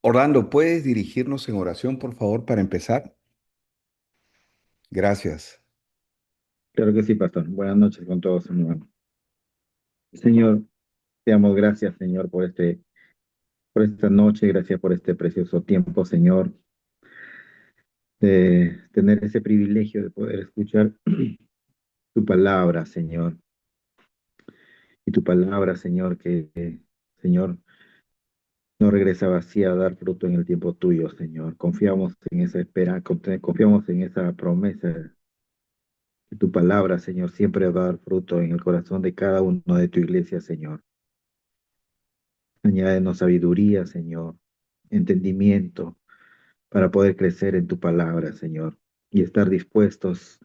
Orlando, ¿puedes dirigirnos en oración, por favor, para empezar? Gracias. Claro que sí, pastor. Buenas noches con todos, hermano. Señor, te damos gracias, Señor, por esta noche, gracias por este precioso tiempo, Señor, de tener ese privilegio de poder escuchar tu palabra, Señor. Y tu palabra, Señor, Señor, no regresa vacía a dar fruto en el tiempo tuyo, Señor. Confiamos en esa espera, confiamos en esa promesa. Que tu palabra, Señor, siempre va a dar fruto en el corazón de cada uno de tu iglesia, Señor. Añádenos sabiduría, Señor, entendimiento para poder crecer en tu palabra, Señor, y estar dispuestos,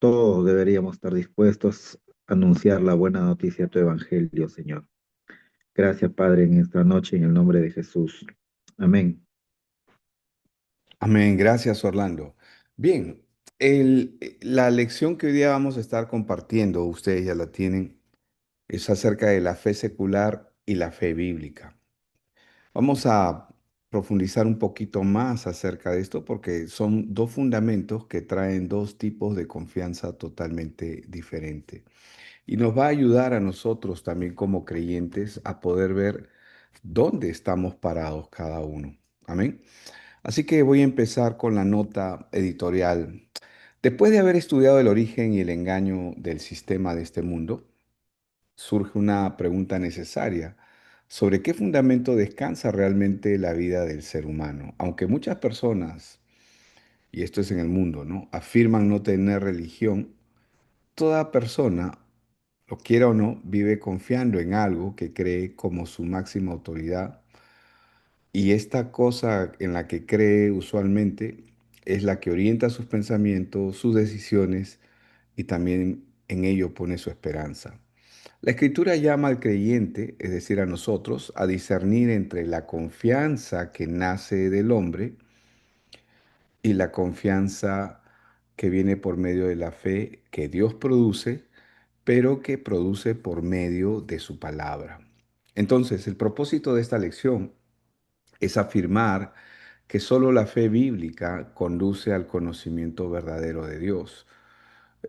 todos deberíamos estar dispuestos a anunciar la buena noticia de tu evangelio, Señor. Gracias, Padre, en esta noche, en el nombre de Jesús. Amén. Amén. Gracias, Orlando. Bien, la lección que hoy día vamos a estar compartiendo, ustedes ya la tienen, es acerca de la fe secular y la fe bíblica. Vamos a profundizar un poquito más acerca de esto porque son dos fundamentos que traen dos tipos de confianza totalmente diferentes. Y nos va a ayudar a nosotros también como creyentes a poder ver dónde estamos parados cada uno. Amén. Así que voy a empezar con la nota editorial. Después de haber estudiado el origen y el engaño del sistema de este mundo, surge una pregunta necesaria. ¿Sobre qué fundamento descansa realmente la vida del ser humano? Aunque muchas personas, y esto es en el mundo, ¿no?, afirman no tener religión, toda persona, lo quiera o no, vive confiando en algo que cree como su máxima autoridad, y esta cosa en la que cree usualmente es la que orienta sus pensamientos, sus decisiones y también en ello pone su esperanza. La Escritura llama al creyente, es decir, a nosotros, a discernir entre la confianza que nace del hombre y la confianza que viene por medio de la fe que Dios produce, pero que produce por medio de su palabra. Entonces, el propósito de esta lección es afirmar que solo la fe bíblica conduce al conocimiento verdadero de Dios.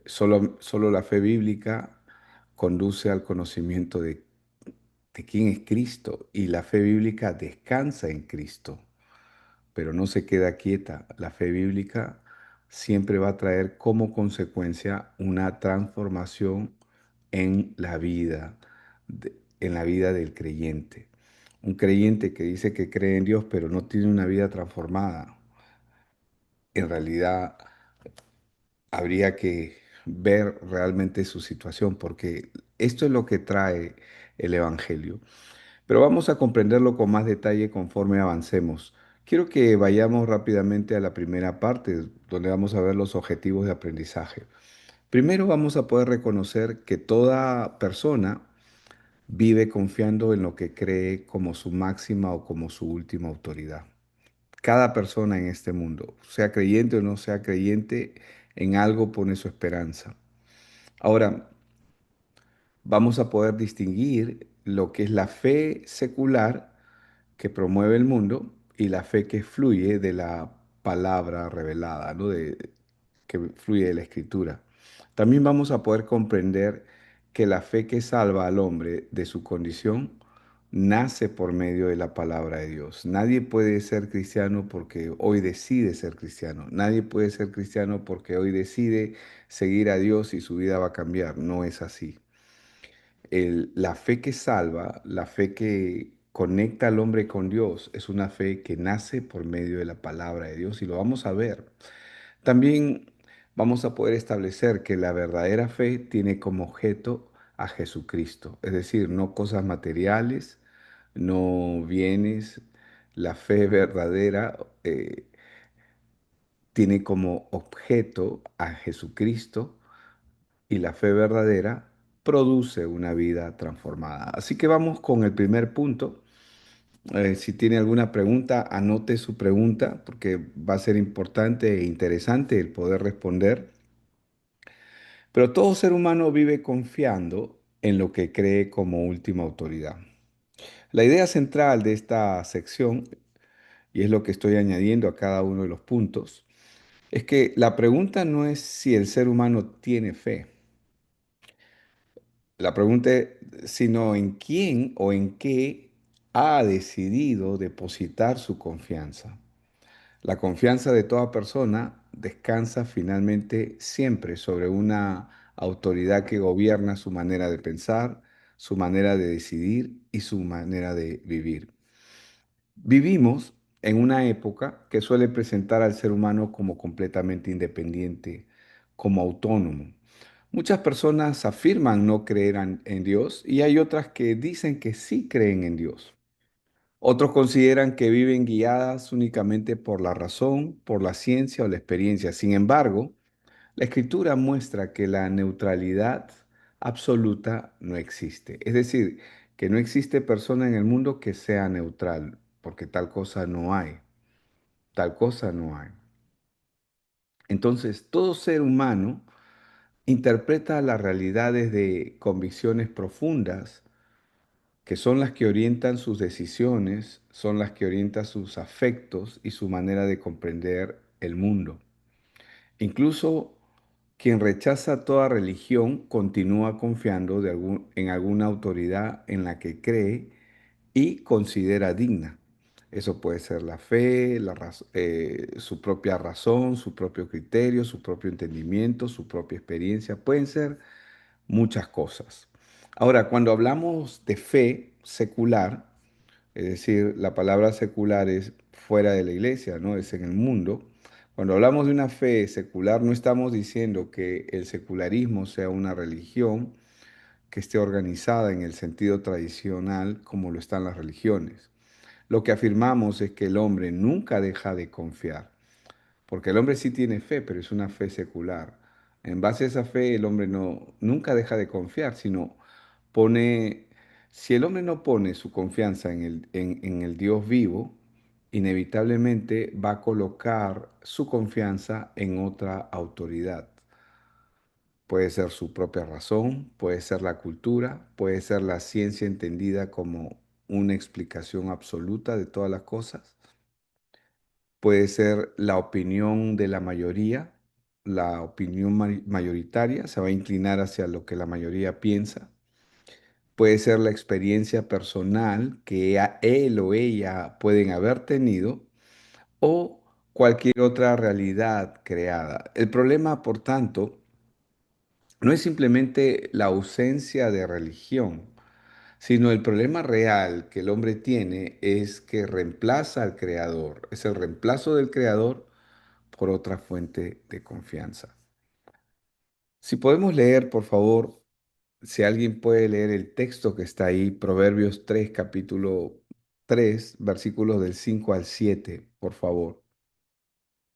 Solo la fe bíblica conduce al conocimiento de quién es Cristo, y la fe bíblica descansa en Cristo, pero no se queda quieta. La fe bíblica siempre va a traer como consecuencia una transformación en la vida, en la vida del creyente. Un creyente que dice que cree en Dios, pero no tiene una vida transformada, en realidad habría que ver realmente su situación, porque esto es lo que trae el Evangelio. Pero vamos a comprenderlo con más detalle conforme avancemos. Quiero que vayamos rápidamente a la primera parte, donde vamos a ver los objetivos de aprendizaje. Primero vamos a poder reconocer que toda persona vive confiando en lo que cree como su máxima o como su última autoridad. Cada persona en este mundo, sea creyente o no sea creyente, en algo pone su esperanza. Ahora, vamos a poder distinguir lo que es la fe secular que promueve el mundo y la fe que fluye de la palabra revelada, ¿no? Que fluye de la escritura. También vamos a poder comprender que la fe que salva al hombre de su condición nace por medio de la palabra de Dios. Nadie puede ser cristiano porque hoy decide ser cristiano. Nadie puede ser cristiano porque hoy decide seguir a Dios y su vida va a cambiar. No es así. La fe que salva, la fe que conecta al hombre con Dios, es una fe que nace por medio de la palabra de Dios y lo vamos a ver. También vamos a poder establecer que la verdadera fe tiene como objeto a Jesucristo, es decir, no cosas materiales, no bienes. La fe verdadera tiene como objeto a Jesucristo, y la fe verdadera produce una vida transformada. Así que vamos con el primer punto. Si tiene alguna pregunta, anote su pregunta porque va a ser importante e interesante el poder responder. Pero todo ser humano vive confiando en lo que cree como última autoridad. La idea central de esta sección y es lo que estoy añadiendo a cada uno de los puntos, es que la pregunta no es si el ser humano tiene fe. La pregunta es sino en quién o en qué ha decidido depositar su confianza. La confianza de toda persona descansa finalmente siempre sobre una autoridad que gobierna su manera de pensar, su manera de decidir y su manera de vivir. Vivimos en una época que suele presentar al ser humano como completamente independiente, como autónomo. Muchas personas afirman no creer en Dios y hay otras que dicen que sí creen en Dios. Otros consideran que viven guiadas únicamente por la razón, por la ciencia o la experiencia. Sin embargo, la escritura muestra que la neutralidad absoluta no existe. Es decir, que no existe persona en el mundo que sea neutral, porque tal cosa no hay. Tal cosa no hay. Entonces, todo ser humano interpreta las realidades de convicciones profundas que son las que orientan sus decisiones, son las que orientan sus afectos y su manera de comprender el mundo. Incluso quien rechaza toda religión continúa confiando en alguna autoridad en la que cree y considera digna. Eso puede ser la fe, su propia razón, su propio criterio, su propio entendimiento, su propia experiencia. Pueden ser muchas cosas. Ahora, cuando hablamos de fe secular, es decir, la palabra secular es fuera de la iglesia, ¿no? Es en el mundo. Cuando hablamos de una fe secular, no estamos diciendo que el secularismo sea una religión que esté organizada en el sentido tradicional como lo están las religiones. Lo que afirmamos es que el hombre nunca deja de confiar, porque el hombre sí tiene fe, pero es una fe secular. En base a esa fe, el hombre nunca deja de confiar, sino pone, si el hombre no pone su confianza en el Dios vivo, inevitablemente va a colocar su confianza en otra autoridad. Puede ser su propia razón, puede ser la cultura, puede ser la ciencia entendida como una explicación absoluta de todas las cosas. Puede ser la opinión de la mayoría, la opinión mayoritaria, se va a inclinar hacia lo que la mayoría piensa. Puede ser la experiencia personal que él o ella pueden haber tenido o cualquier otra realidad creada. El problema, por tanto, no es simplemente la ausencia de religión, sino el problema real que el hombre tiene es que reemplaza al creador, es el reemplazo del creador por otra fuente de confianza. Si podemos leer, por favor, si alguien puede leer el texto que está ahí, Proverbios 3, capítulo 3, versículos del 5 al 7, por favor.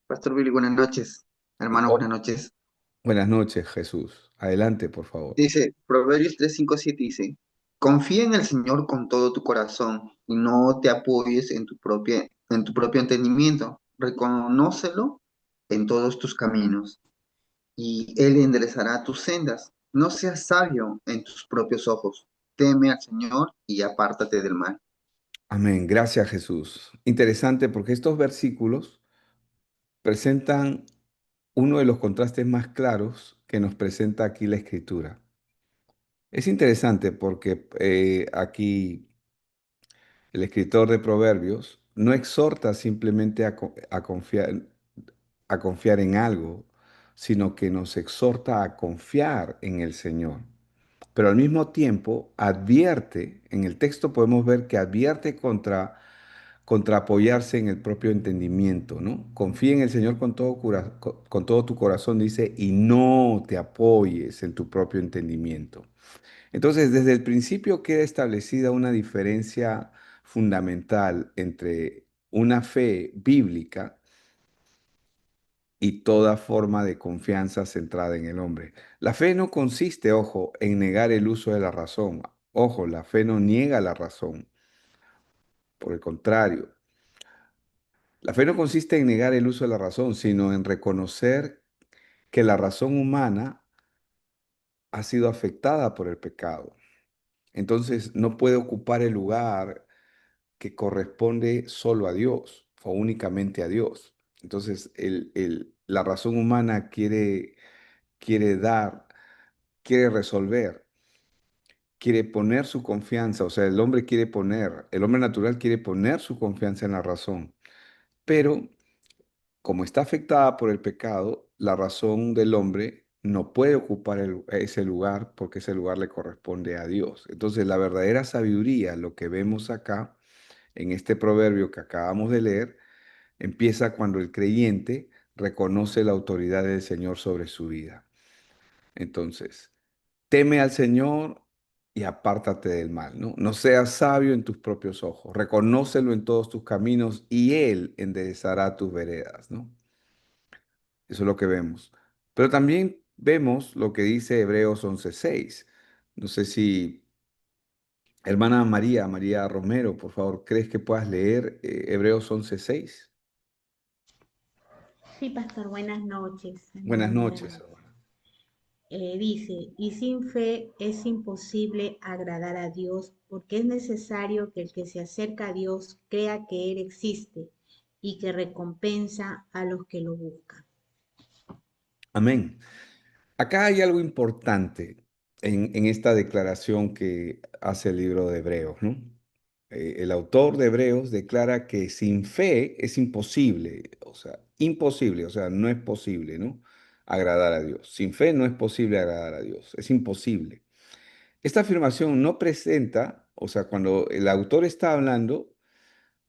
Pastor Billy, buenas noches. Hermano, buenas Oh, noches. buenas noches, Jesús. Adelante, por favor. Dice, Proverbios 3, 5, 7 dice, confía en el Señor con todo tu corazón y no te apoyes en tu propio entendimiento. Reconócelo en todos tus caminos y Él enderezará tus sendas. No seas sabio en tus propios ojos. Teme al Señor y apártate del mal. Amén. Gracias, Jesús. Interesante porque estos versículos presentan uno de los contrastes más claros que nos presenta aquí la Escritura. Es interesante porque aquí el escritor de Proverbios no exhorta simplemente a confiar en algo, sino que nos exhorta a confiar en el Señor. Pero al mismo tiempo advierte, en el texto podemos ver que advierte contra apoyarse en el propio entendimiento, ¿no? Confía en el Señor con todo tu corazón, dice, y no te apoyes en tu propio entendimiento. Entonces, desde el principio queda establecida una diferencia fundamental entre una fe bíblica y toda forma de confianza centrada en el hombre. La fe no consiste, ojo, en negar el uso de la razón. Ojo, la fe no niega la razón. Por el contrario, la fe no consiste en negar el uso de la razón, sino en reconocer que la razón humana ha sido afectada por el pecado. Entonces, no puede ocupar el lugar que corresponde solo a Dios. o únicamente a Dios. Entonces, la razón humana quiere dar, quiere resolver, quiere poner su confianza, o sea, el hombre natural quiere poner su confianza en la razón, pero como está afectada por el pecado, la razón del hombre no puede ocupar ese lugar porque ese lugar le corresponde a Dios. Entonces, la verdadera sabiduría, lo que vemos acá en este proverbio que acabamos de leer, empieza cuando el creyente reconoce la autoridad del Señor sobre su vida. Entonces, teme al Señor y apártate del mal, ¿no? No seas sabio en tus propios ojos, reconócelo en todos tus caminos y Él enderezará tus veredas, ¿no? Eso es lo que vemos. Pero también vemos lo que dice Hebreos 11:6. No sé si, hermana María Romero, por favor, ¿crees que puedas leer Hebreos 11:6? Sí, pastor, buenas noches, Buenas hermano noches, David. hermana. Dice, y sin fe es imposible agradar a Dios porque es necesario que el que se acerca a Dios crea que Él existe y que recompensa a los que lo buscan. Amén. Acá hay algo importante en esta declaración que hace el libro de Hebreos, ¿no? El autor de Hebreos declara que sin fe es imposible, o sea, no es posible, ¿no? Agradar a Dios. Sin fe no es posible agradar a Dios, es imposible. Esta afirmación no presenta, o sea, cuando el autor está hablando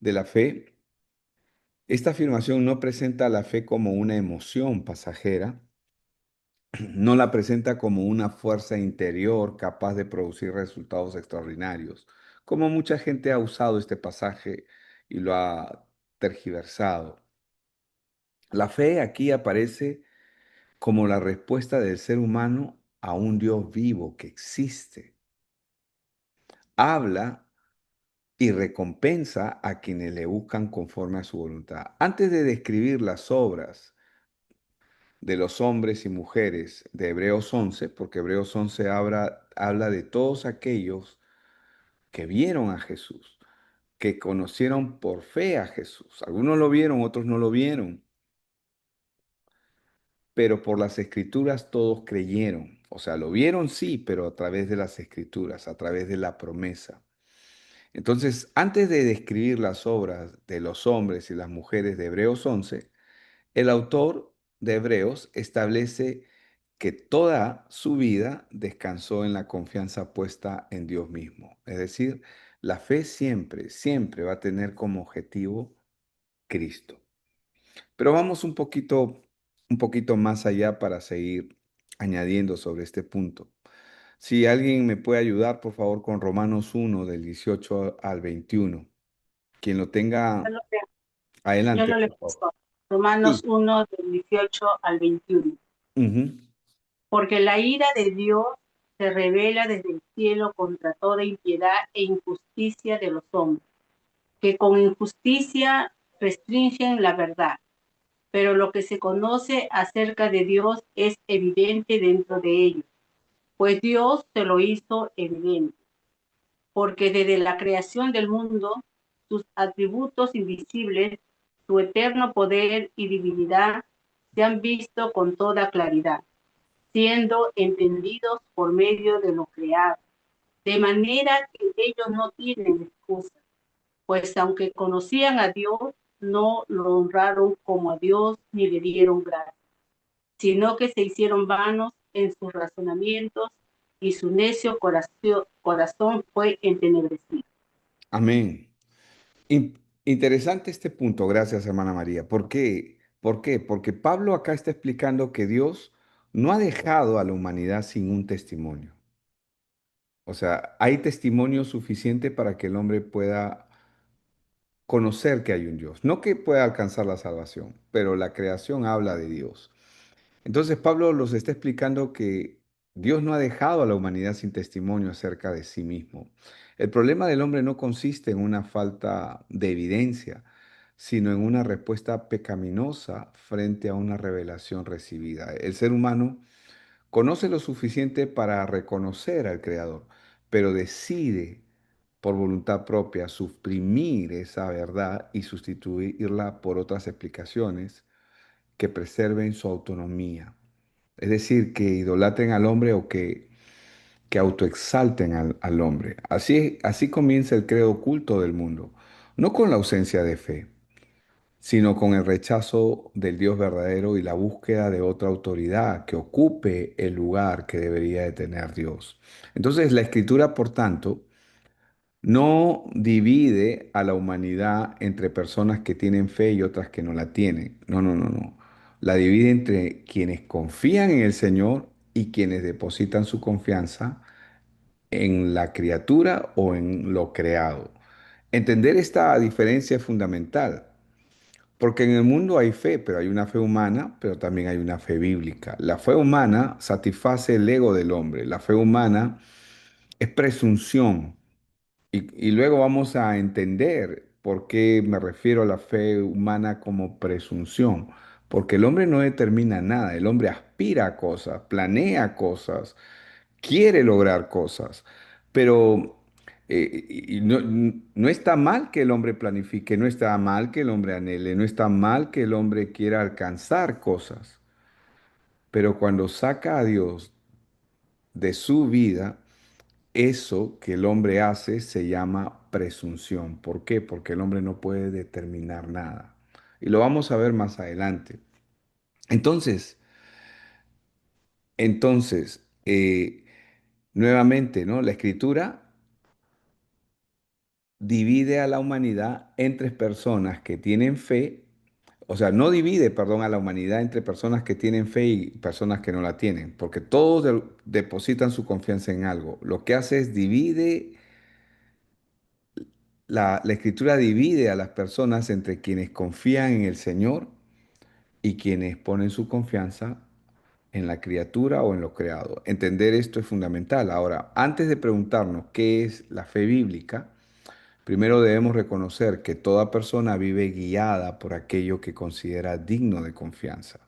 de la fe, esta afirmación no presenta la fe como una emoción pasajera, no la presenta como una fuerza interior capaz de producir resultados extraordinarios, como mucha gente ha usado este pasaje y lo ha tergiversado. La fe aquí aparece como la respuesta del ser humano a un Dios vivo que existe. Habla y recompensa a quienes le buscan conforme a su voluntad. Antes de describir las obras de los hombres y mujeres de Hebreos 11, porque Hebreos 11 habla de todos aquellos que vieron a Jesús, que conocieron por fe a Jesús. Algunos lo vieron, otros no lo vieron, pero por las escrituras todos creyeron. O sea, lo vieron sí, pero a través de las escrituras, a través de la promesa. Entonces, antes de describir las obras de los hombres y las mujeres de Hebreos 11, el autor de Hebreos establece que toda su vida descansó en la confianza puesta en Dios mismo. Es decir, la fe siempre, siempre va a tener como objetivo Cristo. Pero vamos un poquito más allá para seguir añadiendo sobre este punto. Si alguien me puede ayudar, por favor, con Romanos 1 del 18 al 21. Quien lo Yo tenga, lo leo, yo adelante, lo leo, por favor. pastor. Romanos Sí. 1, del 18 al 21. Ujú. Porque la ira de Dios se revela desde el cielo contra toda impiedad e injusticia de los hombres, que con injusticia restringen la verdad. Pero lo que se conoce acerca de Dios es evidente dentro de ellos, pues Dios se lo hizo evidente. Porque desde la creación del mundo, sus atributos invisibles, su eterno poder y divinidad se han visto con toda claridad, siendo entendidos por medio de lo creado, de manera que ellos no tienen excusa, pues aunque conocían a Dios, no lo honraron como a Dios ni le dieron gracias, sino que se hicieron vanos en sus razonamientos y su necio corazón fue entenebrecido. Amén. Interesante este punto, gracias, hermana María. ¿Por qué? ¿Por qué? Porque Pablo acá está explicando que Dios no ha dejado a la humanidad sin un testimonio. O sea, hay testimonio suficiente para que el hombre pueda conocer que hay un Dios. No que pueda alcanzar la salvación, pero la creación habla de Dios. Entonces Pablo los está explicando que Dios no ha dejado a la humanidad sin testimonio acerca de sí mismo. El problema del hombre no consiste en una falta de evidencia, sino en una respuesta pecaminosa frente a una revelación recibida. El ser humano conoce lo suficiente para reconocer al Creador, pero decide por voluntad propia, suprimir esa verdad y sustituirla por otras explicaciones que preserven su autonomía. Es decir, que idolatren al hombre o que autoexalten al hombre. Así comienza el credo oculto del mundo, no con la ausencia de fe, sino con el rechazo del Dios verdadero y la búsqueda de otra autoridad que ocupe el lugar que debería de tener Dios. Entonces, la escritura, por tanto, no divide a la humanidad entre personas que tienen fe y otras que no la tienen. No, no, no, no. La divide entre quienes confían en el Señor y quienes depositan su confianza en la criatura o en lo creado. Entender esta diferencia es fundamental, porque en el mundo hay fe, pero hay una fe humana, pero también hay una fe bíblica. La fe humana satisface el ego del hombre. La fe humana es presunción. Y luego vamos a entender por qué me refiero a la fe humana como presunción. Porque el hombre no determina nada, el hombre aspira a cosas, planea cosas, quiere lograr cosas, pero y no está mal que el hombre planifique, no está mal que el hombre anhele, no está mal que el hombre quiera alcanzar cosas, pero cuando saca a Dios de su vida, eso que el hombre hace se llama presunción. ¿Por qué? Porque el hombre no puede determinar nada. Y lo vamos a ver más adelante. Entonces, entonces, nuevamente, ¿no? La escritura divide a la humanidad entre personas que tienen fe, o sea, no divide, perdón, a la humanidad entre personas que tienen fe y personas que no la tienen, porque todos depositan su confianza en algo. Lo que hace es divide, la escritura divide a las personas entre quienes confían en el Señor y quienes ponen su confianza en la criatura o en lo creado. Entender esto es fundamental. Ahora, antes de preguntarnos qué es la fe bíblica, primero debemos reconocer que toda persona vive guiada por aquello que considera digno de confianza.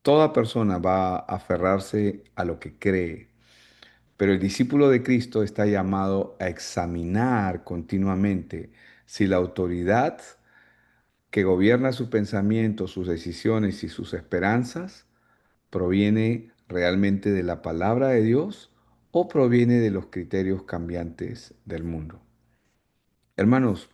Toda persona va a aferrarse a lo que cree, pero el discípulo de Cristo está llamado a examinar continuamente si la autoridad que gobierna su pensamiento, sus decisiones y sus esperanzas proviene realmente de la palabra de Dios o proviene de los criterios cambiantes del mundo. Hermanos,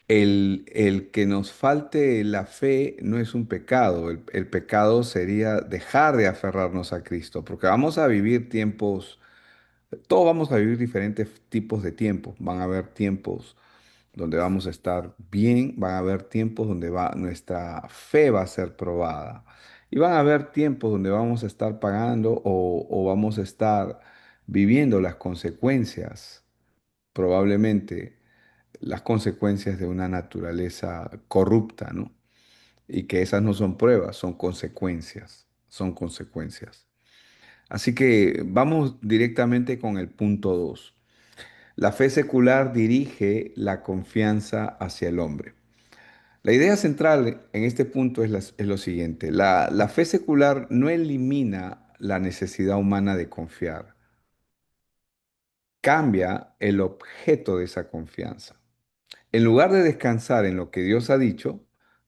el que nos falte la fe no es un pecado. El pecado sería dejar de aferrarnos a Cristo, porque vamos a vivir tiempos, todos vamos a vivir diferentes tipos de tiempos. Van a haber tiempos donde vamos a estar bien, van a haber tiempos donde nuestra fe va a ser probada. Y van a haber tiempos donde vamos a estar pagando o vamos a estar viviendo las consecuencias, probablemente las consecuencias de una naturaleza corrupta, ¿no? Y que esas no son pruebas, son consecuencias, son consecuencias. Así que vamos directamente con el punto 2. La fe secular dirige la confianza hacia el hombre. La idea central en este punto es lo siguiente. La fe secular no elimina la necesidad humana de confiar, cambia el objeto de esa confianza. En lugar de descansar en lo que Dios ha dicho,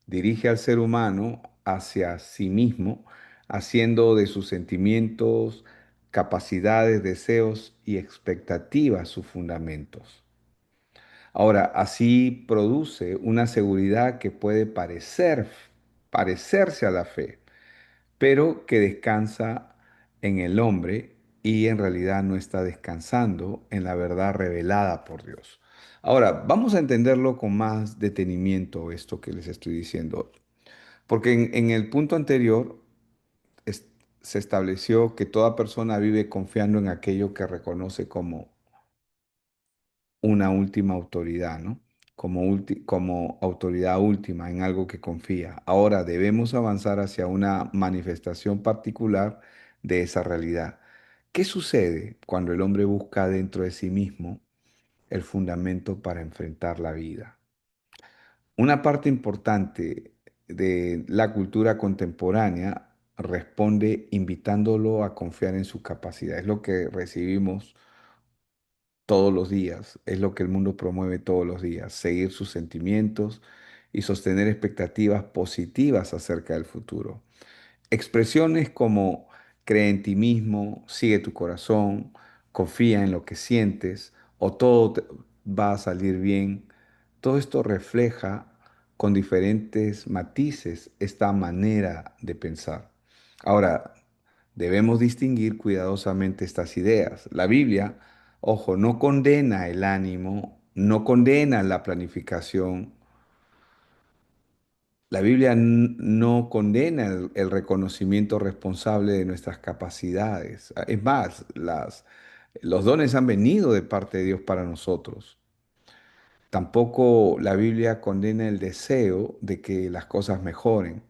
dirige al ser humano hacia sí mismo, haciendo de sus sentimientos, capacidades, deseos y expectativas sus fundamentos. Ahora, así produce una seguridad que puede parecerse a la fe, pero que descansa en el hombre y en realidad no está descansando en la verdad revelada por Dios. Ahora, vamos a entenderlo con más detenimiento esto que les estoy diciendo, porque en el punto anterior se estableció que toda persona vive confiando en aquello que reconoce como una última autoridad, ¿no? Como autoridad última en algo que confía. Ahora debemos avanzar hacia una manifestación particular de esa realidad. ¿Qué sucede cuando el hombre busca dentro de sí mismo el fundamento para enfrentar la vida? Una parte importante de la cultura contemporánea responde invitándolo a confiar en su capacidad. Es lo que recibimos todos los días. Es lo que el mundo promueve todos los días, seguir sus sentimientos y sostener expectativas positivas acerca del futuro. Expresiones como cree en ti mismo, sigue tu corazón, confía en lo que sientes o va a salir bien. Todo esto refleja con diferentes matices esta manera de pensar. Ahora, debemos distinguir cuidadosamente estas ideas. La Biblia, ojo, no condena el ánimo, no condena la planificación. La Biblia no condena el reconocimiento responsable de nuestras capacidades. Es más, los dones han venido de parte de Dios para nosotros. Tampoco la Biblia condena el deseo de que las cosas mejoren.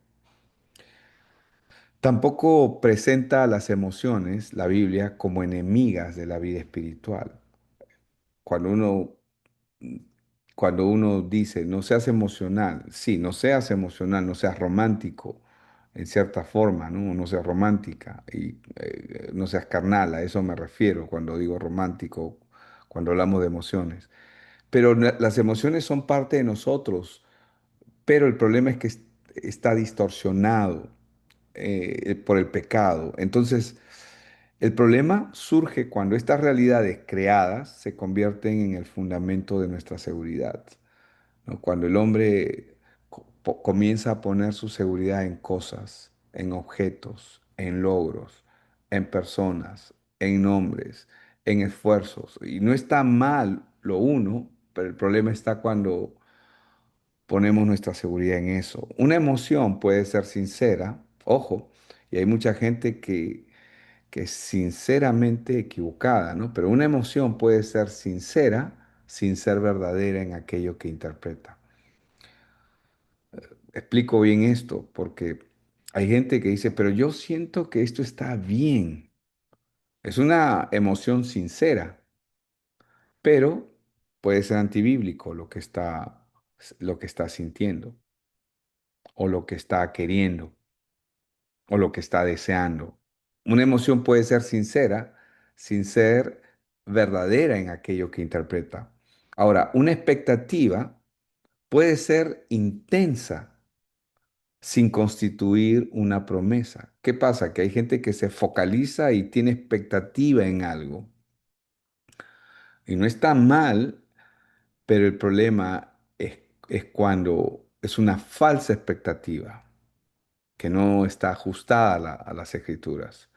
Tampoco presenta a las emociones, la Biblia, como enemigas de la vida espiritual. Cuando uno, cuando uno dice, no seas emocional, sí, no seas emocional, no seas romántico, en cierta forma, ¿no? No seas romántica y no seas carnal, a eso me refiero cuando digo romántico, cuando hablamos de emociones. Pero las emociones son parte de nosotros, pero el problema es que está distorsionado por el pecado. Entonces, el problema surge cuando estas realidades creadas se convierten en el fundamento de nuestra seguridad, ¿no? Cuando el hombre comienza a poner su seguridad en cosas, en objetos, en logros, en personas, en nombres, en esfuerzos. Y no está mal lo uno, pero el problema está cuando ponemos nuestra seguridad en eso. Una emoción puede ser sincera, ojo, y hay mucha gente que es sinceramente equivocada, ¿no? Pero una emoción puede ser sincera sin ser verdadera en aquello que interpreta. Explico bien esto porque hay gente que dice, pero yo siento que esto está bien. Es una emoción sincera, pero puede ser antibíblico lo que está sintiendo o lo que está queriendo o lo que está deseando. Una emoción puede ser sincera sin ser verdadera en aquello que interpreta. Ahora, una expectativa puede ser intensa sin constituir una promesa. ¿Qué pasa? Que hay gente que se focaliza y tiene expectativa en algo. Y no está mal, pero el problema es cuando es una falsa expectativa que no está ajustada a las escrituras.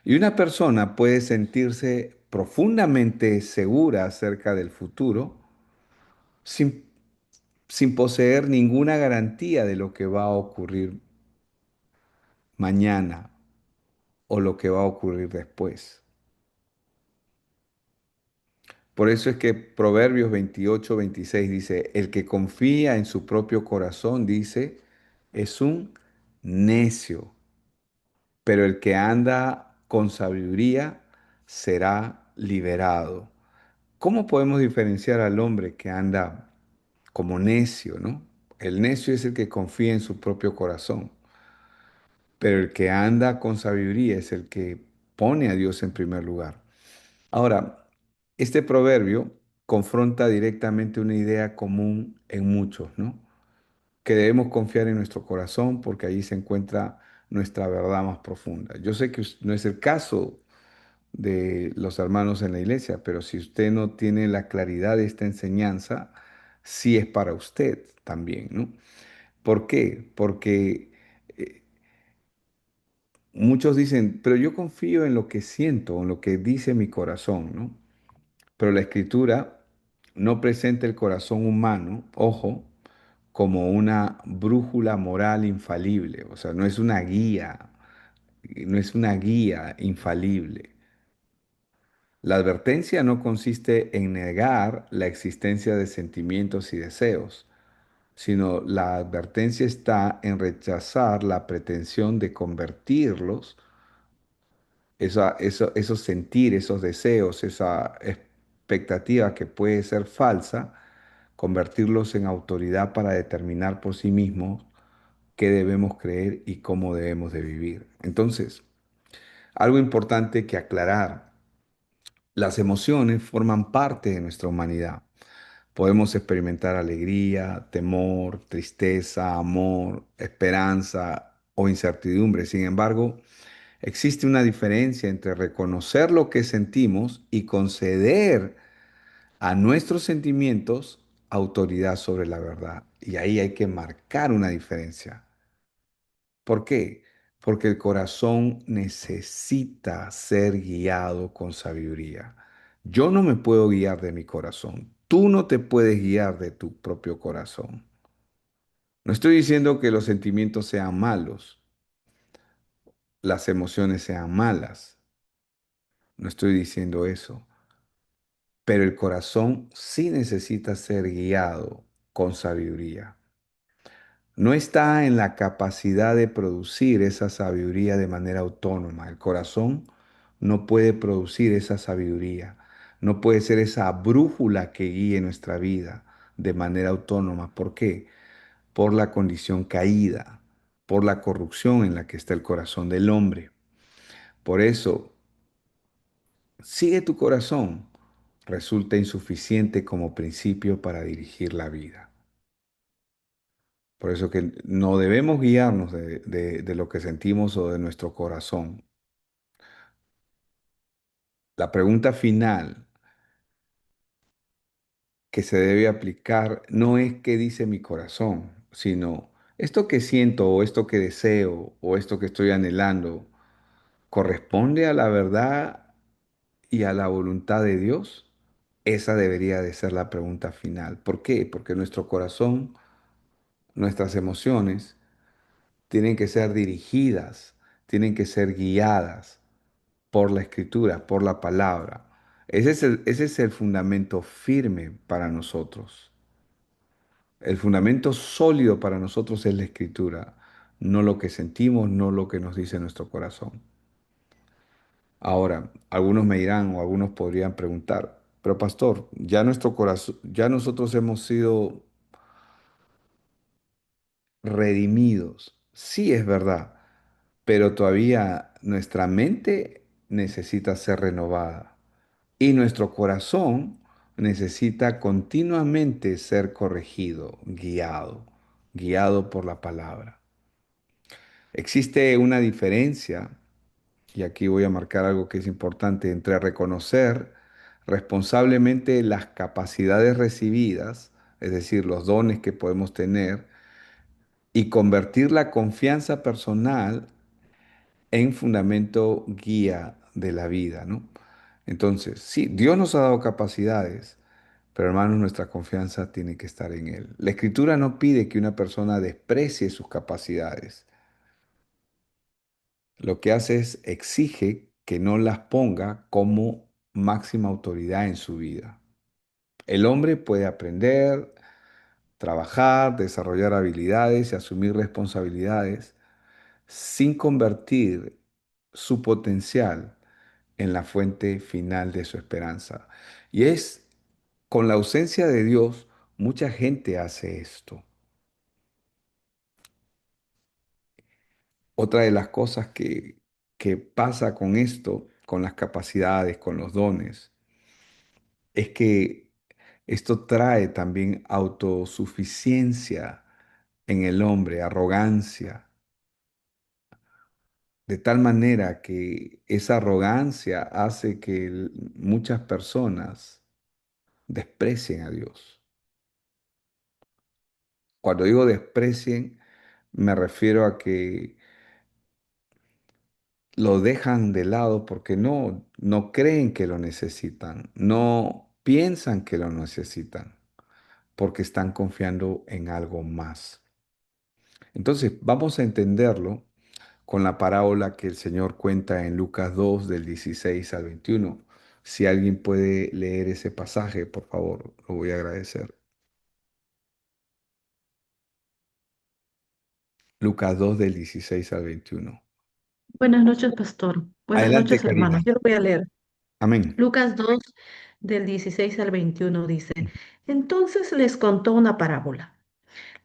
Y una persona puede sentirse profundamente segura acerca del futuro sin, sin poseer ninguna garantía de lo que va a ocurrir mañana o lo que va a ocurrir después. Por eso es que Proverbios 28-26 dice, el que confía en su propio corazón, dice, es un necio, pero el que anda con sabiduría será liberado. ¿Cómo podemos diferenciar al hombre que anda como necio, no? El necio es el que confía en su propio corazón, pero el que anda con sabiduría es el que pone a Dios en primer lugar. Ahora, este proverbio confronta directamente una idea común en muchos, ¿no? Que debemos confiar en nuestro corazón porque allí se encuentra nuestra verdad más profunda. Yo sé que no es el caso de los hermanos en la iglesia, pero si usted no tiene la claridad de esta enseñanza, sí es para usted también, ¿no? ¿Por qué? Porque muchos dicen, pero yo confío en lo que siento, en lo que dice mi corazón, ¿no? Pero la escritura no presenta el corazón humano, ojo, como una brújula moral infalible, o sea, no es una guía infalible. La advertencia no consiste en negar la existencia de sentimientos y deseos, sino la advertencia está en rechazar la pretensión de convertirlos, esos sentir, esos deseos, esa expectativa que puede ser falsa, convertirlos en autoridad para determinar por sí mismos qué debemos creer y cómo debemos de vivir. Entonces, algo importante que aclarar. Las emociones forman parte de nuestra humanidad. Podemos experimentar alegría, temor, tristeza, amor, esperanza o incertidumbre. Sin embargo, existe una diferencia entre reconocer lo que sentimos y conceder a nuestros sentimientos autoridad sobre la verdad. Y ahí hay que marcar una diferencia. ¿Por qué? Porque el corazón necesita ser guiado con sabiduría. Yo no me puedo guiar de mi corazón. Tú no te puedes guiar de tu propio corazón. No estoy diciendo que los sentimientos sean malos, las emociones sean malas. No estoy diciendo eso. Pero el corazón sí necesita ser guiado con sabiduría. No está en la capacidad de producir esa sabiduría de manera autónoma. El corazón no puede producir esa sabiduría. No puede ser esa brújula que guíe nuestra vida de manera autónoma. ¿Por qué? Por la condición caída, por la corrupción en la que está el corazón del hombre. Por eso, sigue tu corazón. Resulta insuficiente como principio para dirigir la vida. Por eso que no debemos guiarnos de lo que sentimos o de nuestro corazón. La pregunta final que se debe aplicar no es qué dice mi corazón, sino esto que siento o esto que deseo o esto que estoy anhelando, ¿corresponde a la verdad y a la voluntad de Dios? Esa debería de ser la pregunta final. ¿Por qué? Porque nuestro corazón, nuestras emociones, tienen que ser dirigidas, tienen que ser guiadas por la escritura, por la palabra. Ese es el fundamento firme para nosotros. El fundamento sólido para nosotros es la escritura, no lo que sentimos, no lo que nos dice nuestro corazón. Ahora, algunos me dirán o algunos podrían preguntar, pero pastor, ya nuestro corazón, ya nosotros hemos sido redimidos. Sí, es verdad, pero todavía nuestra mente necesita ser renovada. Y nuestro corazón necesita continuamente ser corregido, guiado por la palabra. Existe una diferencia, y aquí voy a marcar algo que es importante, entre reconocer responsablemente las capacidades recibidas, es decir, los dones que podemos tener, y convertir la confianza personal en fundamento guía de la vida, ¿no? Entonces, sí, Dios nos ha dado capacidades, pero hermanos, nuestra confianza tiene que estar en Él. La Escritura no pide que una persona desprecie sus capacidades. Lo que hace es exige que no las ponga como máxima autoridad en su vida. El hombre puede aprender, trabajar, desarrollar habilidades y asumir responsabilidades sin convertir su potencial en la fuente final de su esperanza. Y es con la ausencia de Dios, mucha gente hace esto. Otra de las cosas que pasa con esto, con las capacidades, con los dones, es que esto trae también autosuficiencia en el hombre, arrogancia, de tal manera que esa arrogancia hace que muchas personas desprecien a Dios. Cuando digo desprecien, me refiero a que lo dejan de lado porque no creen que lo necesitan, no piensan que lo necesitan, porque están confiando en algo más. Entonces, vamos a entenderlo con la parábola que el Señor cuenta en Lucas 2 del 16 al 21. Si alguien puede leer ese pasaje, por favor, lo voy a agradecer. Lucas 2 del 16 al 21. Buenas noches, pastor. Buenas Adelante, noches, Karina. hermanos. Yo lo voy a leer. Amén. Lucas 2, del 16 al 21 dice, entonces les contó una parábola.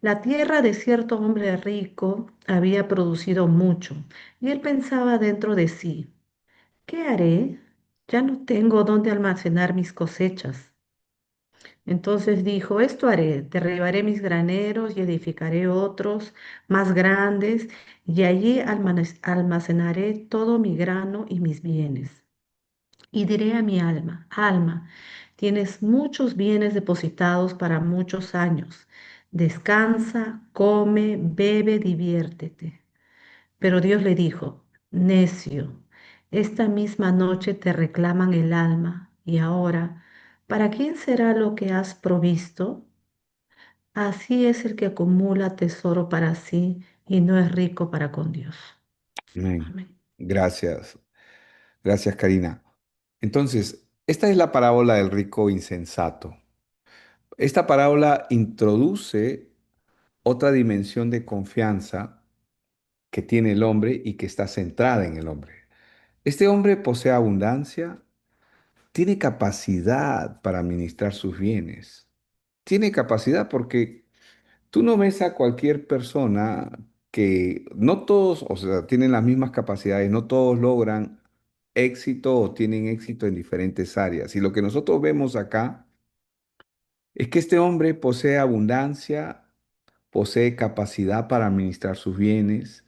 La tierra de cierto hombre rico había producido mucho, y él pensaba dentro de sí, ¿qué haré? ya no tengo dónde almacenar mis cosechas. Entonces dijo, esto haré, derribaré mis graneros y edificaré otros más grandes, y allí almacenaré todo mi grano y mis bienes. Y diré a mi alma, alma, tienes muchos bienes depositados para muchos años. Descansa, come, bebe, diviértete. Pero Dios le dijo, necio, esta misma noche te reclaman el alma, y ahora, ¿para quién será lo que has provisto? Así es el que acumula tesoro para sí y no es rico para con Dios. Amén. Amén. Gracias. Gracias, Karina. Entonces, esta es la parábola del rico insensato. Esta parábola introduce otra dimensión de confianza que tiene el hombre y que está centrada en el hombre. Este hombre posee abundancia, tiene capacidad para administrar sus bienes. Tiene capacidad porque tú no ves a cualquier persona que no todos, o sea, tienen las mismas capacidades, no todos logran éxito o tienen éxito en diferentes áreas. Y lo que nosotros vemos acá es que este hombre posee abundancia, posee capacidad para administrar sus bienes,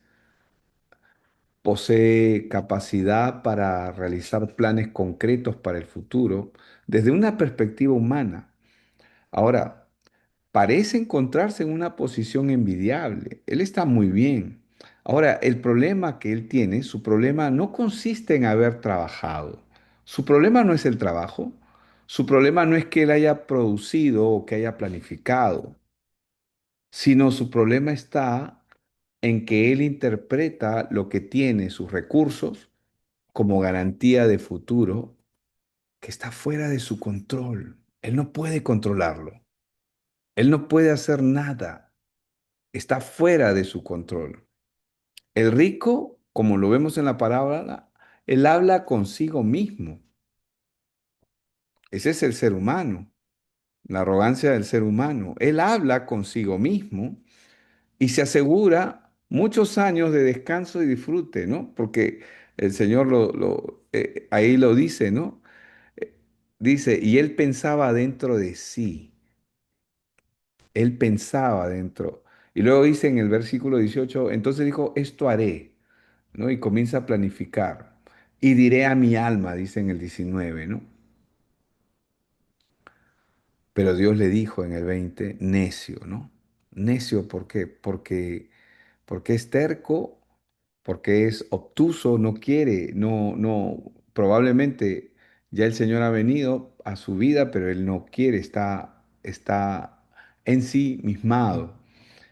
posee capacidad para realizar planes concretos para el futuro desde una perspectiva humana. Ahora, parece encontrarse en una posición envidiable. Él está muy bien. Ahora, el problema que él tiene, su problema no consiste en haber trabajado. Su problema no es el trabajo. Su problema no es que él haya producido o que haya planificado, sino su problema está en que él interpreta lo que tiene, sus recursos, como garantía de futuro que está fuera de su control. Él no puede controlarlo. Él no puede hacer nada. Está fuera de su control. El rico, como lo vemos en la parábola, él habla consigo mismo. Ese es el ser humano, la arrogancia del ser humano. Él habla consigo mismo y se asegura muchos años de descanso y disfrute, ¿no? Porque el Señor ahí lo dice, ¿no? Eh, Dice, y él pensaba dentro de sí, él pensaba dentro. Y luego dice en el versículo 18, entonces dijo, esto haré, ¿no? Y comienza a planificar. Y diré a mi alma, dice en el 19, ¿no? Pero Dios le dijo en el 20, necio, ¿no? Necio, ¿por qué? Porque es terco, porque es obtuso, no quiere, probablemente ya el Señor ha venido a su vida, pero él no quiere, está en sí mismado.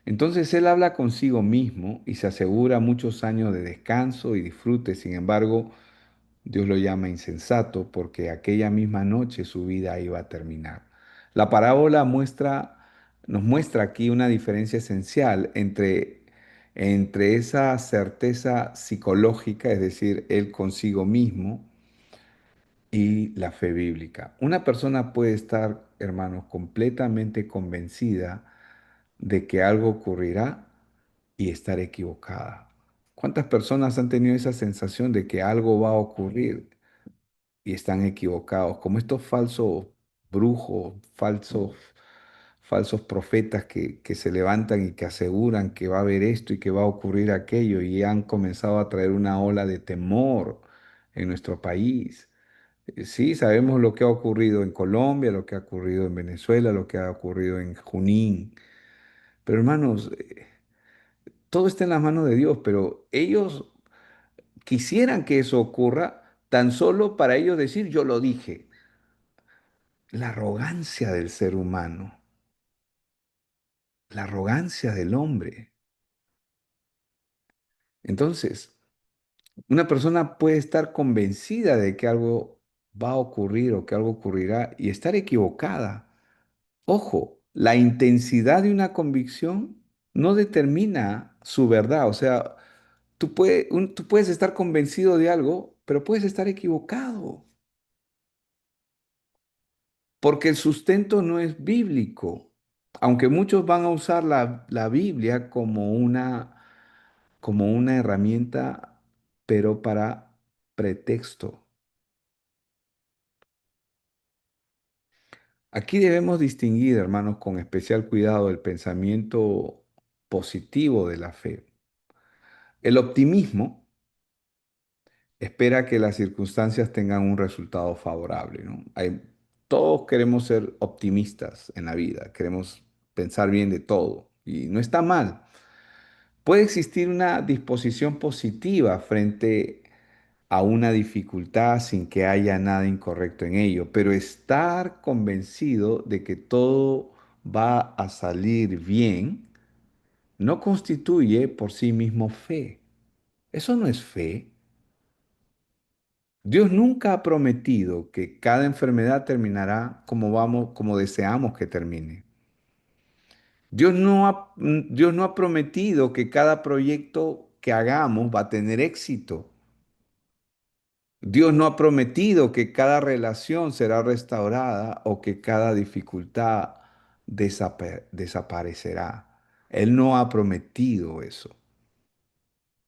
Entonces él habla consigo mismo y se asegura muchos años de descanso y disfrute. Sin embargo, Dios lo llama insensato porque aquella misma noche su vida iba a terminar. La parábola nos muestra aquí una diferencia esencial entre esa certeza psicológica, es decir, él consigo mismo, y la fe bíblica. Una persona puede estar, hermanos, completamente convencida de que algo ocurrirá y estar equivocada. ¿Cuántas personas han tenido esa sensación de que algo va a ocurrir y están equivocados? Como estos falsos brujos, falsos profetas que se levantan y que aseguran que va a haber esto y que va a ocurrir aquello y han comenzado a traer una ola de temor en nuestro país. Sí, sabemos lo que ha ocurrido en Colombia, lo que ha ocurrido en Venezuela, lo que ha ocurrido en Junín. Pero hermanos, todo está en las manos de Dios, pero ellos quisieran que eso ocurra tan solo para ellos decir, yo lo dije. La arrogancia del ser humano, la arrogancia del hombre. Entonces, una persona puede estar convencida de que algo va a ocurrir o que algo ocurrirá y estar equivocada. Ojo, la intensidad de una convicción no determina su verdad. O sea, tú puedes estar convencido de algo, pero puedes estar equivocado, porque el sustento no es bíblico. Aunque muchos van a usar la Biblia como una herramienta, pero para pretexto. Aquí debemos distinguir, hermanos, con especial cuidado el pensamiento positivo de la fe. El optimismo espera que las circunstancias tengan un resultado favorable, ¿no? Todos queremos ser optimistas en la vida, queremos pensar bien de todo y no está mal. Puede existir una disposición positiva frente a una dificultad sin que haya nada incorrecto en ello, pero estar convencido de que todo va a salir bien no constituye por sí mismo fe. Eso no es fe. Dios nunca ha prometido que cada enfermedad terminará como deseamos que termine. Dios no ha prometido que cada proyecto que hagamos va a tener éxito. Dios no ha prometido que cada relación será restaurada o que cada dificultad desaparecerá. Él no ha prometido eso.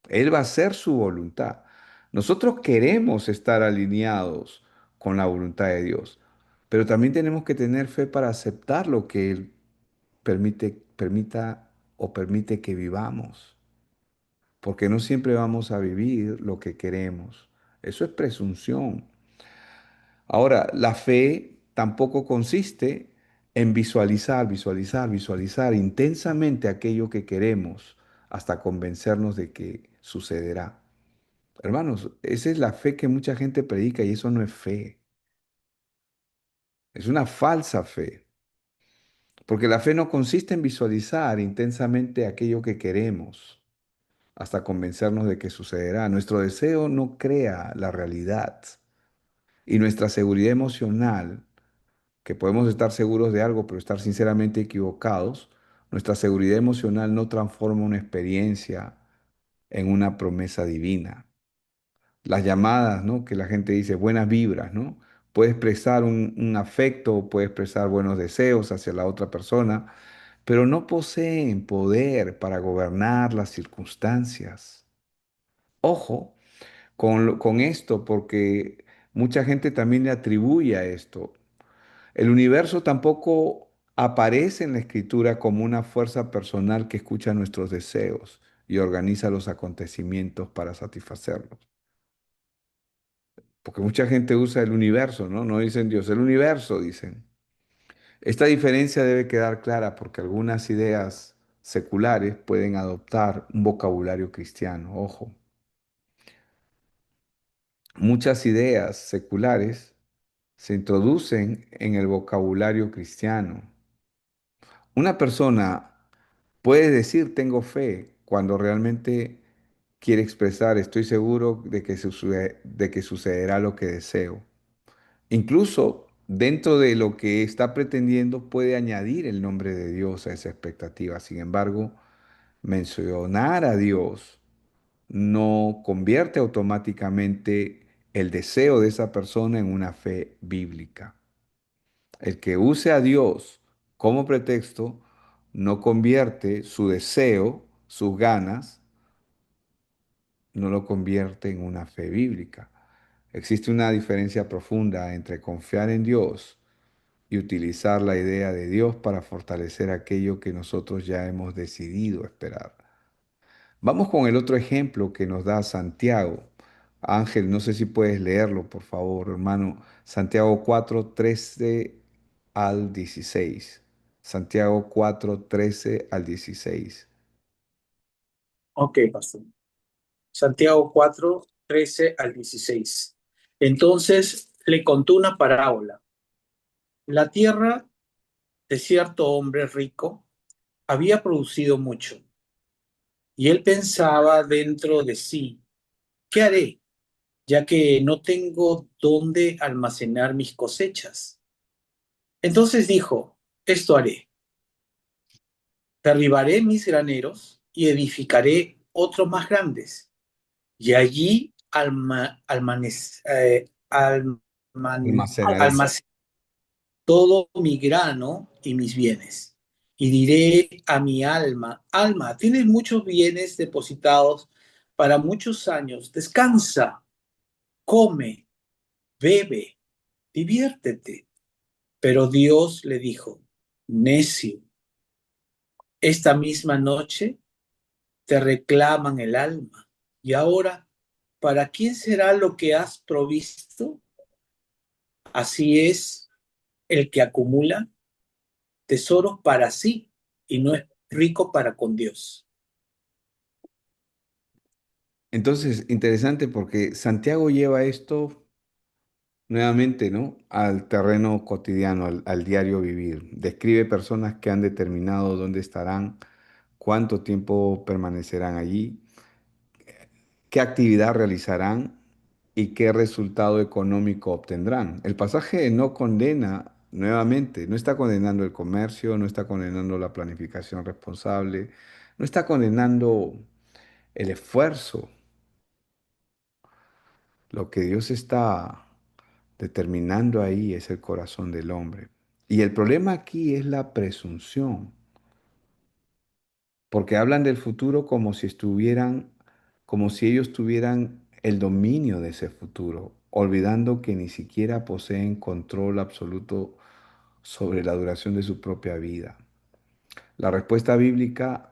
Él va a hacer su voluntad. Nosotros queremos estar alineados con la voluntad de Dios, pero también tenemos que tener fe para aceptar lo que Él permita o permite que vivamos, porque no siempre vamos a vivir lo que queremos. Eso es presunción. Ahora, la fe tampoco consiste en visualizar intensamente aquello que queremos hasta convencernos de que sucederá. Hermanos, esa es la fe que mucha gente predica y eso no es fe. Es una falsa fe. Porque la fe no consiste en visualizar intensamente aquello que queremos hasta convencernos de que sucederá. Nuestro deseo no crea la realidad y nuestra seguridad emocional, que podemos estar seguros de algo pero estar sinceramente equivocados, nuestra seguridad emocional no transforma una experiencia en una promesa divina. Las llamadas, ¿no? Que la gente dice buenas vibras, ¿no? Puede expresar un afecto, puede expresar buenos deseos hacia la otra persona, pero no poseen poder para gobernar las circunstancias. Ojo con esto, porque mucha gente también le atribuye a esto. El universo tampoco aparece en la escritura como una fuerza personal que escucha nuestros deseos y organiza los acontecimientos para satisfacerlos. Porque mucha gente usa el universo, ¿no? No dicen Dios, el universo, dicen. Esta diferencia debe quedar clara porque algunas ideas seculares pueden adoptar un vocabulario cristiano. Ojo, muchas ideas seculares se introducen en el vocabulario cristiano. Una persona puede decir tengo fe cuando realmente quiere expresar estoy seguro de que sucederá lo que deseo. Incluso dentro de lo que está pretendiendo puede añadir el nombre de Dios a esa expectativa. Sin embargo, mencionar a Dios no convierte automáticamente el deseo de esa persona en una fe bíblica. El que use a Dios como pretexto no convierte su deseo, sus ganas, no lo convierte en una fe bíblica. Existe una diferencia profunda entre confiar en Dios y utilizar la idea de Dios para fortalecer aquello que nosotros ya hemos decidido esperar. Vamos con el otro ejemplo que nos da Santiago. Ángel, no sé si puedes leerlo, por favor, hermano. Santiago 4:13 al 16. Santiago 4:13 al 16. Ok, pastor. Santiago 4, 13 al 16. Entonces le contó una parábola. La tierra de cierto hombre rico había producido mucho, y él pensaba dentro de sí, ¿qué haré, ya que no tengo dónde almacenar mis cosechas? Entonces dijo, esto haré, derribaré mis graneros y edificaré otros más grandes, y allí Almacenaré. almacenar todo mi grano y mis bienes. Y diré a mi alma, alma, tienes muchos bienes depositados para muchos años, descansa, come, bebe, diviértete. Pero Dios le dijo, necio, esta misma noche te reclaman el alma. Y ahora, ¿para quién será lo que has provisto? Así es el que acumula tesoros para sí y no es rico para con Dios. Entonces, interesante porque Santiago lleva esto nuevamente, ¿no? Al terreno cotidiano, al diario vivir. Describe personas que han determinado dónde estarán, cuánto tiempo permanecerán allí, qué actividad realizarán y qué resultado económico obtendrán. El pasaje no condena, nuevamente, no está condenando el comercio, no está condenando la planificación responsable, no está condenando el esfuerzo. Lo que Dios está determinando ahí es el corazón del hombre. Y el problema aquí es la presunción, porque hablan del futuro como si estuvieran, como si ellos tuvieran el dominio de ese futuro, olvidando que ni siquiera poseen control absoluto sobre la duración de su propia vida. La respuesta bíblica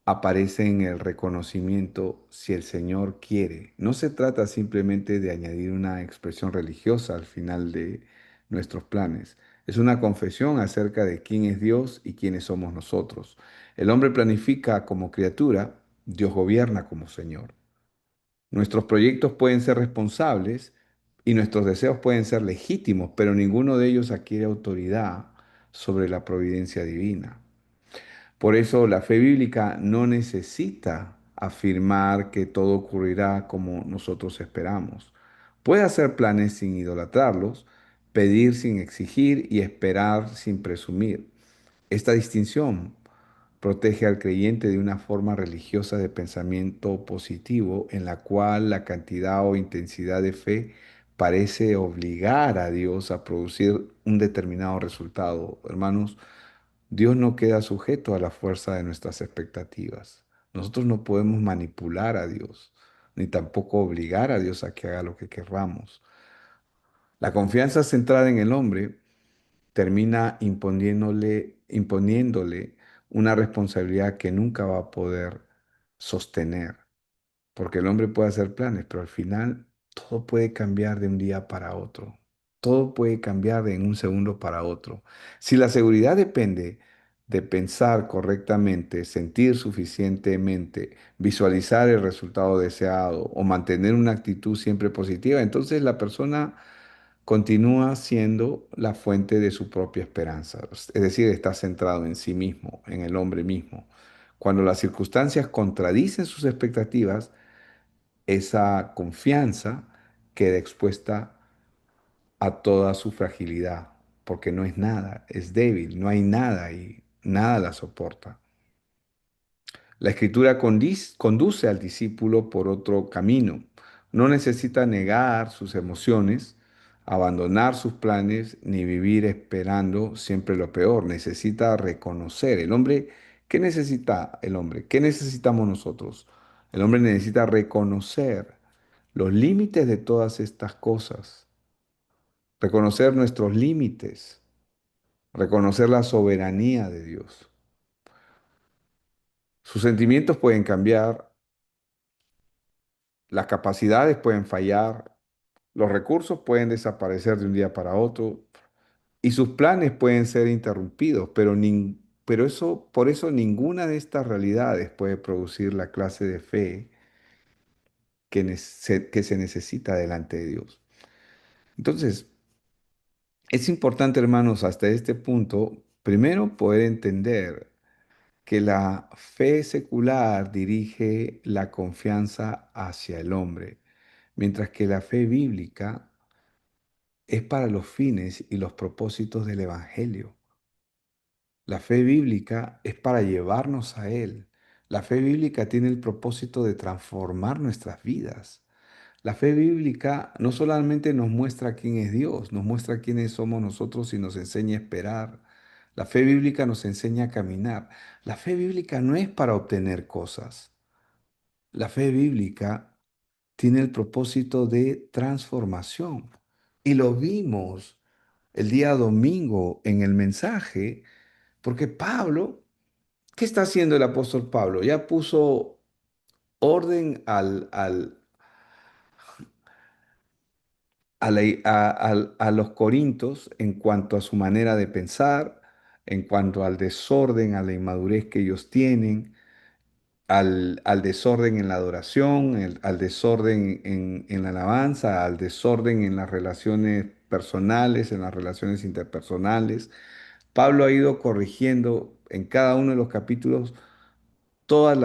aparece en el reconocimiento si el Señor quiere. No se trata simplemente de añadir una expresión religiosa al final de nuestros planes. Es una confesión acerca de quién es Dios y quiénes somos nosotros. El hombre planifica como criatura, Dios gobierna como Señor. Nuestros proyectos pueden ser responsables y nuestros deseos pueden ser legítimos, pero ninguno de ellos adquiere autoridad sobre la providencia divina. Por eso la fe bíblica no necesita afirmar que todo ocurrirá como nosotros esperamos. Puede hacer planes sin idolatrarlos, pedir sin exigir y esperar sin presumir. Esta distinción protege al creyente de una forma religiosa de pensamiento positivo en la cual la cantidad o intensidad de fe parece obligar a Dios a producir un determinado resultado. Hermanos, Dios no queda sujeto a la fuerza de nuestras expectativas. Nosotros no podemos manipular a Dios, ni tampoco obligar a Dios a que haga lo que querramos. La confianza centrada en el hombre termina imponiéndole una responsabilidad que nunca va a poder sostener. Porque el hombre puede hacer planes, pero al final todo puede cambiar de un día para otro. Todo puede cambiar de en un segundo para otro. Si la seguridad depende de pensar correctamente, sentir suficientemente, visualizar el resultado deseado o mantener una actitud siempre positiva, entonces la persona continúa siendo la fuente de su propia esperanza. Es decir, está centrado en sí mismo, en el hombre mismo. Cuando las circunstancias contradicen sus expectativas, esa confianza queda expuesta a toda su fragilidad, porque no es nada, es débil, no hay nada y nada la soporta. La escritura conduce al discípulo por otro camino. No necesita negar sus emociones, abandonar sus planes, ni vivir esperando siempre lo peor. Necesita reconocer. El hombre, ¿qué necesita el hombre? ¿Qué necesitamos nosotros? El hombre necesita reconocer los límites de todas estas cosas, reconocer nuestros límites, reconocer la soberanía de Dios. Sus sentimientos pueden cambiar, las capacidades pueden fallar, los recursos pueden desaparecer de un día para otro y sus planes pueden ser interrumpidos, pero eso, por eso ninguna de estas realidades puede producir la clase de fe que se necesita delante de Dios. Entonces, es importante, hermanos, hasta este punto, primero poder entender que la fe secular dirige la confianza hacia el hombre, mientras que la fe bíblica es para los fines y los propósitos del Evangelio. La fe bíblica es para llevarnos a Él. La fe bíblica tiene el propósito de transformar nuestras vidas. La fe bíblica no solamente nos muestra quién es Dios, nos muestra quiénes somos nosotros y nos enseña a esperar. La fe bíblica nos enseña a caminar. La fe bíblica no es para obtener cosas. La fe bíblica tiene el propósito de transformación. Y lo vimos el día domingo en el mensaje, porque Pablo, ¿qué está haciendo el apóstol Pablo? Ya puso orden a los corintios en cuanto a su manera de pensar, en cuanto al desorden, a la inmadurez que ellos tienen, al desorden en la adoración, al desorden en la alabanza, al desorden en las relaciones personales, en las relaciones interpersonales. Pablo ha ido corrigiendo en cada uno de los capítulos todas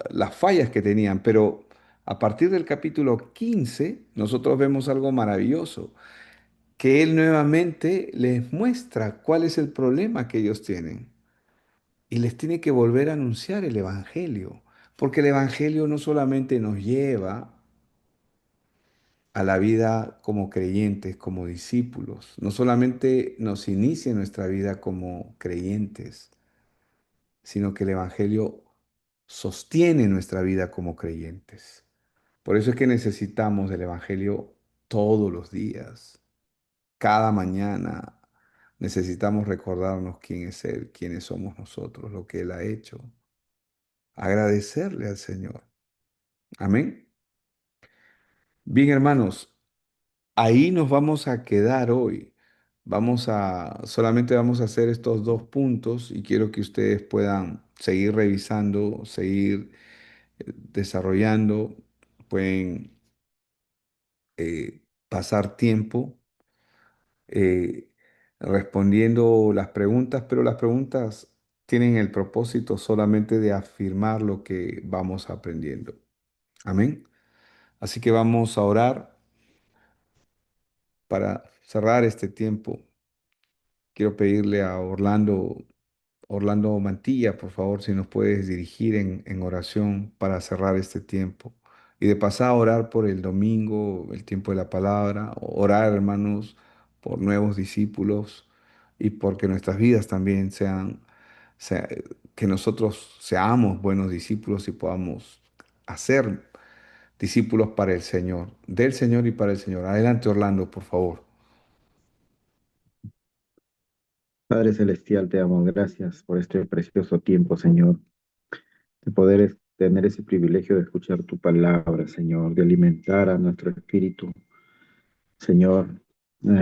las fallas que tenían, pero a partir del capítulo 15 nosotros vemos algo maravilloso, que él nuevamente les muestra cuál es el problema que ellos tienen y les tiene que volver a anunciar el Evangelio, porque el Evangelio no solamente nos lleva a la vida como creyentes, como discípulos, no solamente nos inicia en nuestra vida como creyentes, sino que el Evangelio sostiene nuestra vida como creyentes. Por eso es que necesitamos del Evangelio todos los días, cada mañana. Necesitamos recordarnos quién es Él, quiénes somos nosotros, lo que Él ha hecho. Agradecerle al Señor. Amén. Bien, hermanos, ahí nos vamos a quedar hoy. Solamente vamos a hacer estos dos puntos y quiero que ustedes puedan seguir revisando, seguir desarrollando, pueden pasar tiempo eh, respondiendo las preguntas, pero las preguntas tienen el propósito solamente de afirmar lo que vamos aprendiendo. Amén. Así que vamos a orar para cerrar este tiempo. Quiero pedirle a Orlando Mantilla, por favor, si nos puedes dirigir en oración para cerrar este tiempo. Y de pasada orar por el domingo, el tiempo de la palabra, orar, hermanos, por nuevos discípulos y porque nuestras vidas también sea- que nosotros seamos buenos discípulos y podamos hacer discípulos para el Señor, del Señor y para el Señor. Adelante, Orlando, por favor. Padre Celestial, te damos gracias por este precioso tiempo, Señor, de poder tener ese privilegio de escuchar tu palabra, Señor, de alimentar a nuestro espíritu, Señor,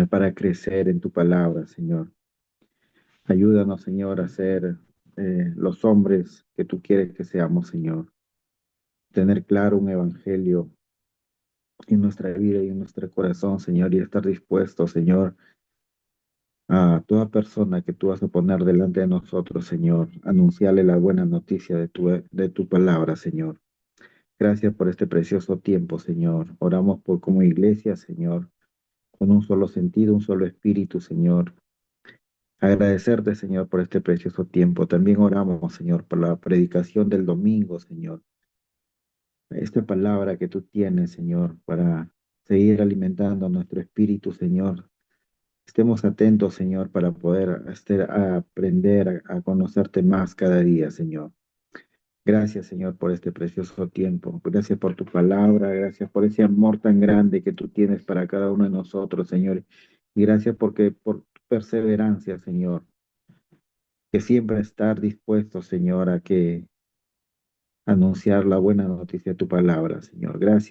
para crecer en tu palabra, Señor. Ayúdanos, Señor, a ser los hombres que tú quieres que seamos, Señor. Tener claro un evangelio en nuestra vida y en nuestro corazón, Señor, y estar dispuestos, Señor, a toda persona que tú vas a poner delante de nosotros, Señor, anunciarle la buena noticia de tu palabra, Señor. Gracias por este precioso tiempo, Señor. Oramos por como iglesia, Señor, con un solo sentido, un solo espíritu, Señor. Agradecerte, Señor, por este precioso tiempo. También oramos, Señor, por la predicación del domingo, Señor. Esta palabra que tú tienes, Señor, para seguir alimentando nuestro espíritu, Señor. Estemos atentos, Señor, para poder a aprender a conocerte más cada día, Señor. Gracias, Señor, por este precioso tiempo. Gracias por tu palabra. Gracias por ese amor tan grande que tú tienes para cada uno de nosotros, Señor. Y gracias por tu perseverancia, Señor. Que siempre estar dispuesto, Señor, a que anunciar la buena noticia de tu palabra, Señor. Gracias.